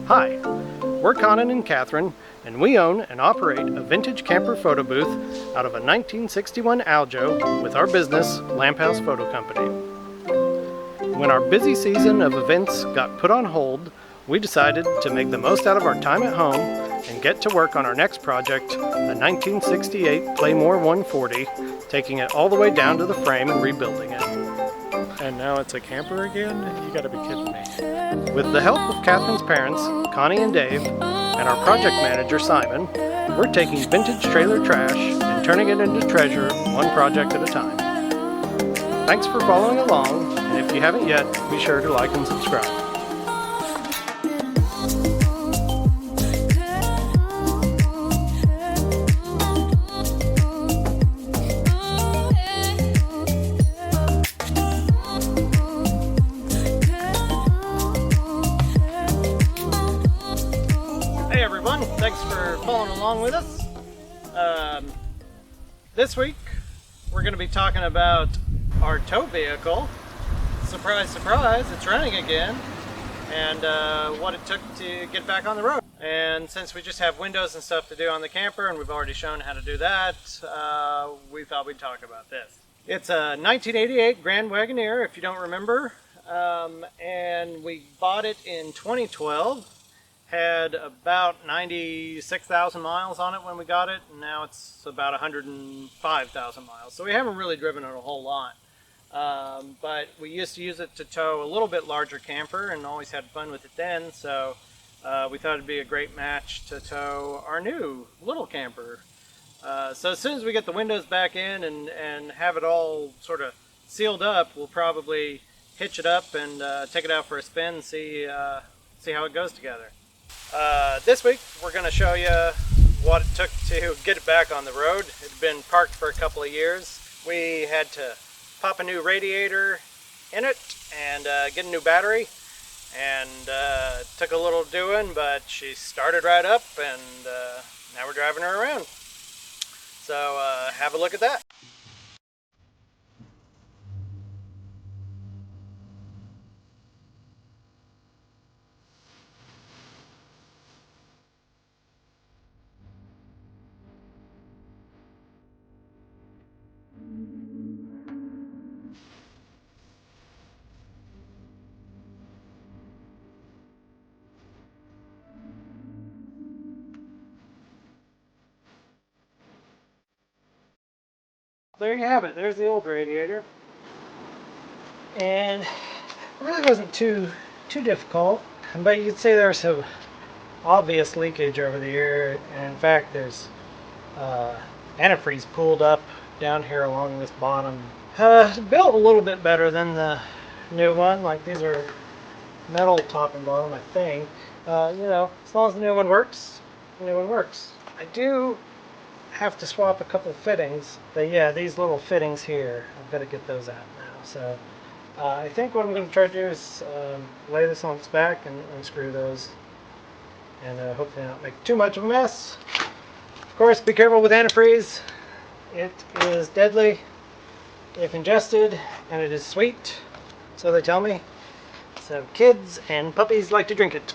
Hi, we're Conan and Catherine, and we own and operate a vintage camper photo booth out of a 1961 Aljo with our business, Lamp House Photo Company. When our busy season of events got put on hold, we decided to make the most out of our time at home and get to work on our next project, a 1968 Playmore 140, taking it all the way down to the frame and rebuilding it. And now it's a camper again? You gotta be kidding me. With the help of Catherine's parents, Connie and Dave, and our project manager, Simon, we're taking vintage trailer trash and turning it into treasure one project at a time. Thanks for following along, and if you haven't yet, be sure to like and subscribe. Hey everyone, thanks for following along with us. This week we're going to be talking about our tow vehicle. Surprise, surprise, it's running again, and what it took to get back on the road. And since we just have windows and stuff to do on the camper, and we've already shown how to do that, we thought we'd talk about this. It's a 1988 Grand Wagoneer, if you don't remember, and we bought it in 2012. Had about 96,000 miles on it when we got it, and now it's about 105,000 miles. So we haven't really driven it a whole lot. But we used to use it to tow a little bit larger camper and always had fun with it then, so we thought it'd be a great match to tow our new little camper. So as soon as we get the windows back in and have it all sort of sealed up, we'll probably hitch it up and take it out for a spin and see how it goes together. This week we're going to show you what it took to get it back on the road. It had been parked for a couple of years. We had to pop a new radiator in it and get a new battery, and took a little doing, but she started right up, and now we're driving her around. So have a look at that. There you have it. There's the old radiator. And it really wasn't too difficult, but you could see there's some obvious leakage over the year, and in fact there's antifreeze pooled up down here along this bottom. Built a little bit better than the new one. Like, these are metal top and bottom, I think. You know, as long as the new one works, the new one works. I do have to swap a couple of fittings, but yeah, these little fittings here, I've got to get those out now. So I think what I'm going to try to do is lay this on its back and unscrew those, and hopefully not make too much of a mess. Of course, be careful with antifreeze. It is deadly if ingested, and it is sweet, so they tell me. So kids and puppies like to drink it.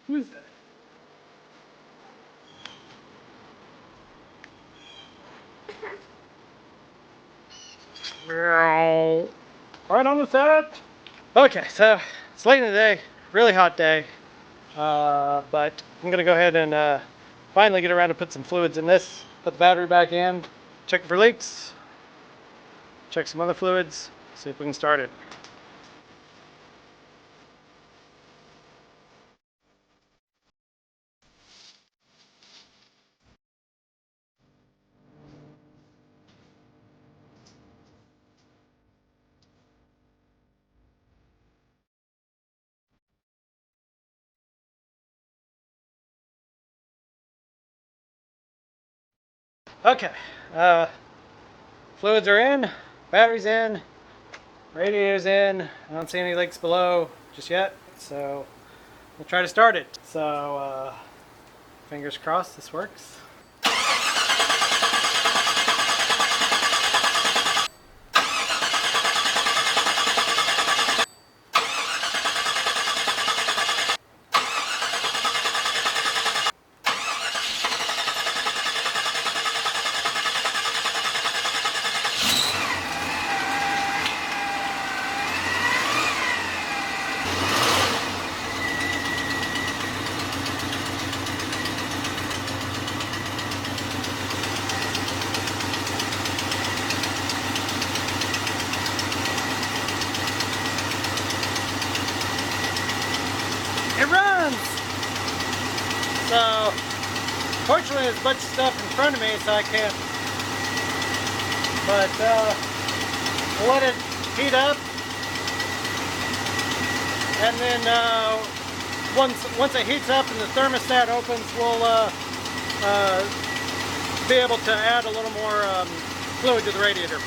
Who is that? Right on the set. Okay, so it's late in the day, really hot day, but I'm gonna go ahead and finally get around to put some fluids in this, put the battery back in, check for leaks, check some other fluids, see if we can start it. Okay, fluids are in, battery's in, radiator's in. I don't see any leaks below just yet, so we'll try to start it. So, fingers crossed this works. It runs! So, fortunately there's a bunch of stuff in front of me so I can't, but we'll let it heat up, and then once it heats up and the thermostat opens, we'll be able to add a little more fluid to the radiator.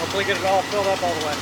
Hopefully get it all filled up all the way.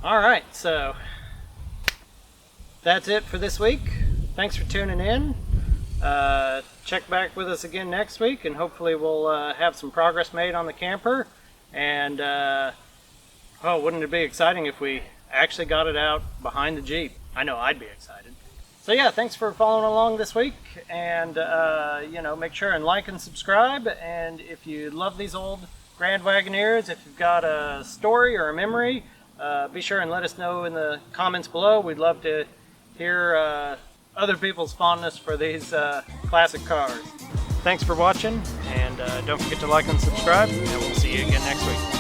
Alright, so that's it for this week. Thanks for tuning in. Check back with us again next week, and hopefully we'll have some progress made on the camper. And oh, wouldn't it be exciting if we actually got it out behind the Jeep? I know I'd be excited. So yeah, thanks for following along this week, and you know, make sure and like and subscribe. And if you love these old Grand Wagoneers, if you've got a story or a memory, be sure and let us know in the comments below. We'd love to hear other people's fondness for these classic cars. Thanks for watching, and don't forget to like and subscribe, and we'll see you again next week.